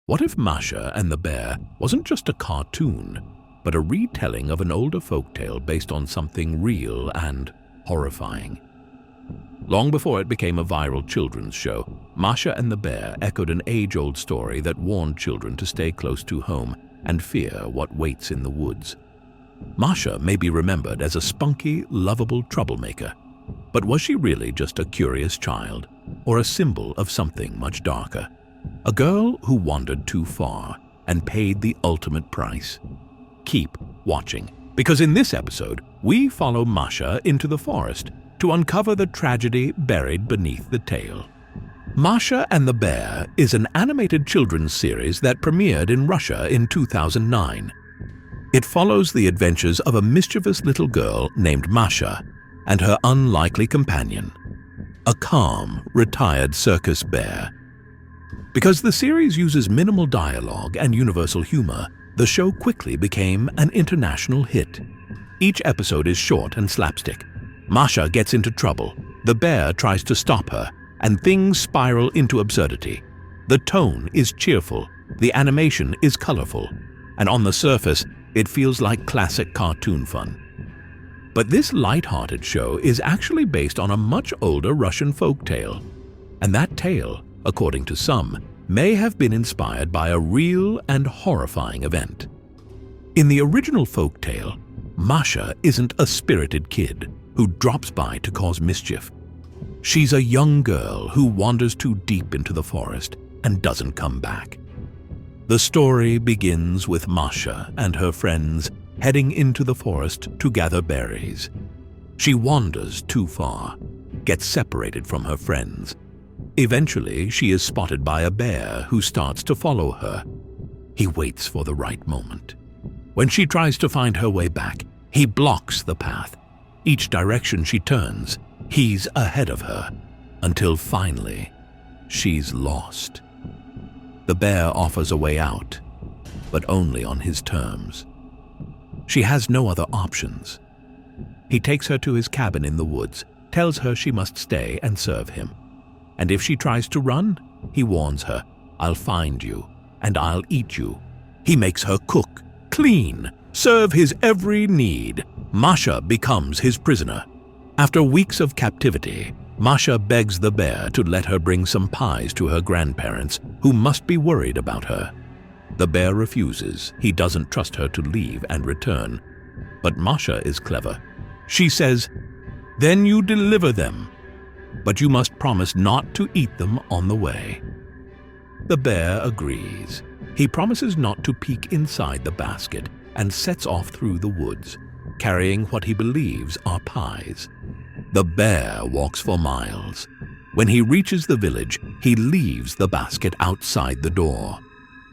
What if Masha and the Bear wasn't just a cartoon, but a retelling of an older folktale based on something real and horrifying? Long before it became a viral children's show, Masha and the Bear echoed an age-old story that warned children to stay close to home and fear what waits in the woods. Masha may be remembered as a spunky, lovable troublemaker, but was she really just a curious child, or a symbol of something much darker? A girl who wandered too far and paid the ultimate price. Keep watching, because in this episode, we follow Masha into the forest to uncover the tragedy buried beneath the tale. Masha and the Bear is an animated children's series that premiered in Russia in 2009. It follows the adventures of a mischievous little girl named Masha and her unlikely companion, a calm, retired circus bear. Because the series uses minimal dialogue and universal humor, the show quickly became an international hit. Each episode is short and slapstick. Masha gets into trouble, the bear tries to stop her, and things spiral into absurdity. The tone is cheerful, the animation is colorful, and on the surface, it feels like classic cartoon fun. But this light-hearted show is actually based on a much older Russian folktale, and that tale, according to some, may have been inspired by a real and horrifying event. In the original folktale, Masha isn't a spirited kid who drops by to cause mischief. She's a young girl who wanders too deep into the forest and doesn't come back. The story begins with Masha and her friends heading into the forest to gather berries. She wanders too far, gets separated from her friends. Eventually, she is spotted by a bear who starts to follow her. He waits for the right moment. When she tries to find her way back, he blocks the path. Each direction she turns, he's ahead of her, until finally, she's lost. The bear offers a way out, but only on his terms. She has no other options. He takes her to his cabin in the woods, tells her she must stay and serve him. And if she tries to run, he warns her, "I'll find you, and I'll eat you." He makes her cook, clean, serve his every need. Masha becomes his prisoner. After weeks of captivity, Masha begs the bear to let her bring some pies to her grandparents, who must be worried about her. The bear refuses. He doesn't trust her to leave and return. But Masha is clever. She says, "Then you deliver them, but you must promise not to eat them on the way." The bear agrees. He promises not to peek inside the basket and sets off through the woods, carrying what he believes are pies. The bear walks for miles. When he reaches the village, he leaves the basket outside the door.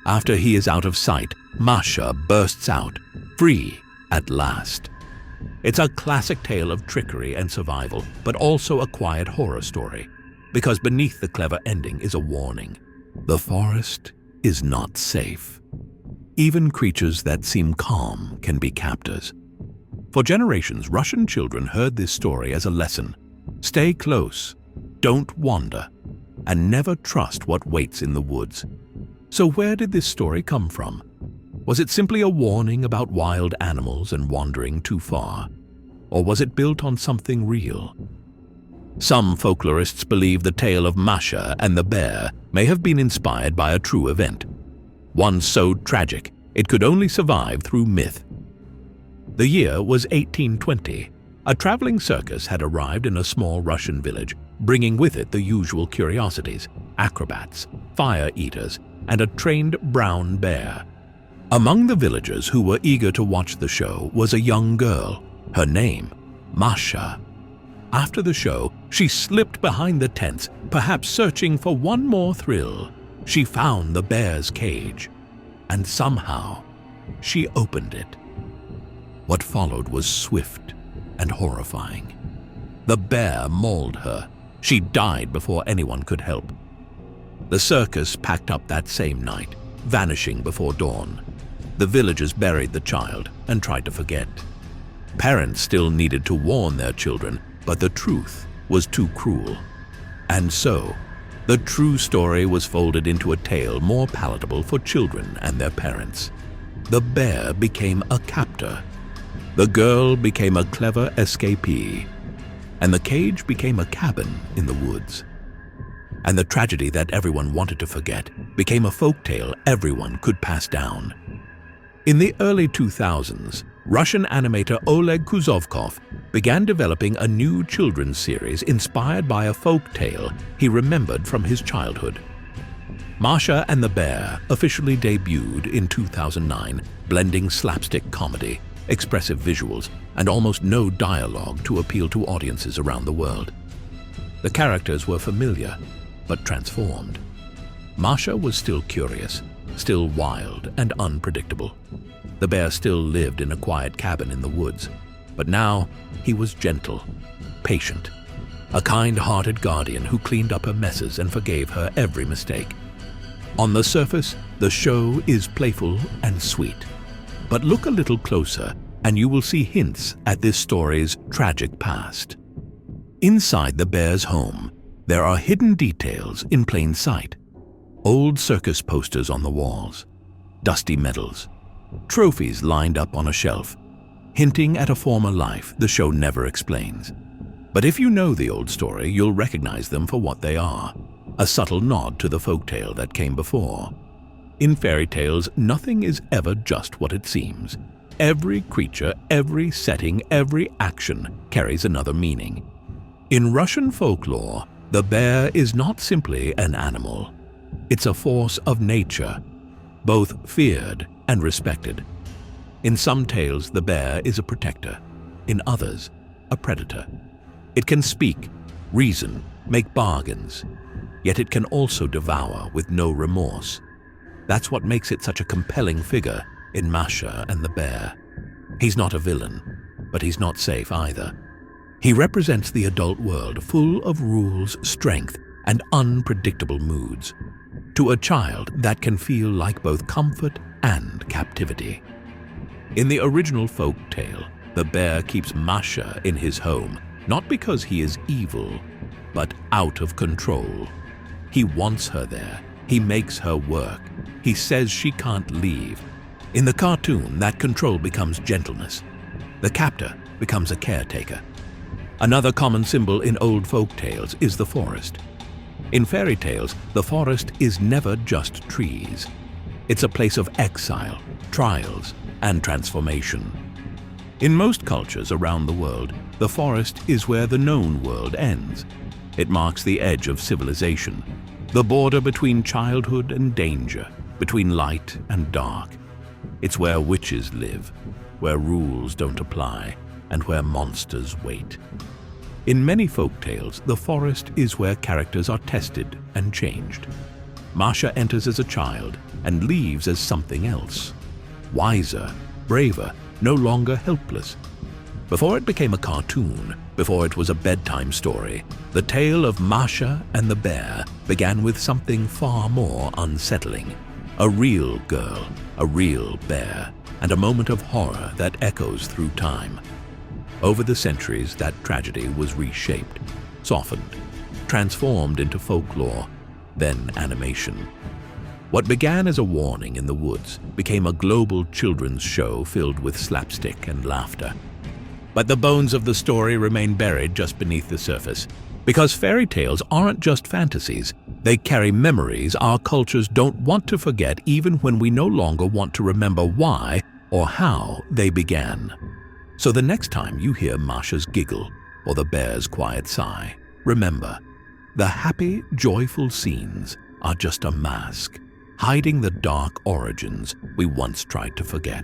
After he is out of sight, Masha bursts out, free at last. It's a classic tale of trickery and survival, but also a quiet horror story, because beneath the clever ending is a warning. The forest is not safe. Even creatures that seem calm can be captors. For generations, Russian children heard this story as a lesson. Stay close, don't wander, and never trust what waits in the woods. So where did this story come from? Was it simply a warning about wild animals and wandering too far? Or was it built on something real? Some folklorists believe the tale of Masha and the bear may have been inspired by a true event, one so tragic it could only survive through myth. The year was 1820. A traveling circus had arrived in a small Russian village, bringing with it the usual curiosities, acrobats, fire eaters, and a trained brown bear. Among the villagers who were eager to watch the show was a young girl, her name, Masha. After the show, she slipped behind the tents, perhaps searching for one more thrill. She found the bear's cage, and somehow, she opened it. What followed was swift and horrifying. The bear mauled her. She died before anyone could help. The circus packed up that same night, vanishing before dawn. The villagers buried the child and tried to forget. Parents still needed to warn their children, but the truth was too cruel. And so, The true story was folded into a tale more palatable for children and their parents. The bear became a captor. The girl became a clever escapee. And the cage became a cabin in the woods. And the tragedy that everyone wanted to forget became a folktale everyone could pass down. In the early 2000s, Russian animator Oleg Kuzovkov began developing a new children's series inspired by a folktale he remembered from his childhood. Masha and the Bear officially debuted in 2009, blending slapstick comedy, expressive visuals, and almost no dialogue to appeal to audiences around the world. The characters were familiar, but transformed. Masha was still curious, still wild and unpredictable. The bear still lived in a quiet cabin in the woods, but now he was gentle, patient, a kind-hearted guardian who cleaned up her messes and forgave her every mistake. On the surface, the show is playful and sweet, but look a little closer and you will see hints at this story's tragic past. Inside the bear's home, there are hidden details in plain sight. Old circus posters on the walls, dusty medals, trophies lined up on a shelf, hinting at a former life the show never explains. But if you know the old story, you'll recognize them for what they are, a subtle nod to the folktale that came before. In fairy tales, nothing is ever just what it seems. Every creature, every setting, every action carries another meaning. In Russian folklore, the bear is not simply an animal. It's a force of nature, both feared and respected. In some tales, the bear is a protector. In others, a predator. It can speak, reason, make bargains, yet it can also devour with no remorse. That's what makes it such a compelling figure in Masha and the Bear. He's not a villain, but he's not safe either. He represents the adult world full of rules, strength, and unpredictable moods. To a child, that can feel like both comfort and captivity. In the original folk tale, the bear keeps Masha in his home, not because he is evil, but out of control. He wants her there. He makes her work. He says she can't leave. In the cartoon, that control becomes gentleness. The captor becomes a caretaker. Another common symbol in old folk tales is the forest. In fairy tales, the forest is never just trees. It's a place of exile, trials, and transformation. In most cultures around the world, the forest is where the known world ends. It marks the edge of civilization, the border between childhood and danger, between light and dark. It's where witches live, where rules don't apply, and where monsters wait. In many folk tales, the forest is where characters are tested and changed. Masha enters as a child and leaves as something else. Wiser, braver, no longer helpless. Before it became a cartoon, before it was a bedtime story, the tale of Masha and the Bear began with something far more unsettling. A real girl, a real bear, and a moment of horror that echoes through time. Over the centuries, that tragedy was reshaped, softened, transformed into folklore, then animation. What began as a warning in the woods became a global children's show filled with slapstick and laughter. But the bones of the story remain buried just beneath the surface. Because fairy tales aren't just fantasies, they carry memories our cultures don't want to forget even when we no longer want to remember why or how they began. So the next time you hear Masha's giggle or the bear's quiet sigh, remember, the happy, joyful scenes are just a mask, hiding the dark origins we once tried to forget.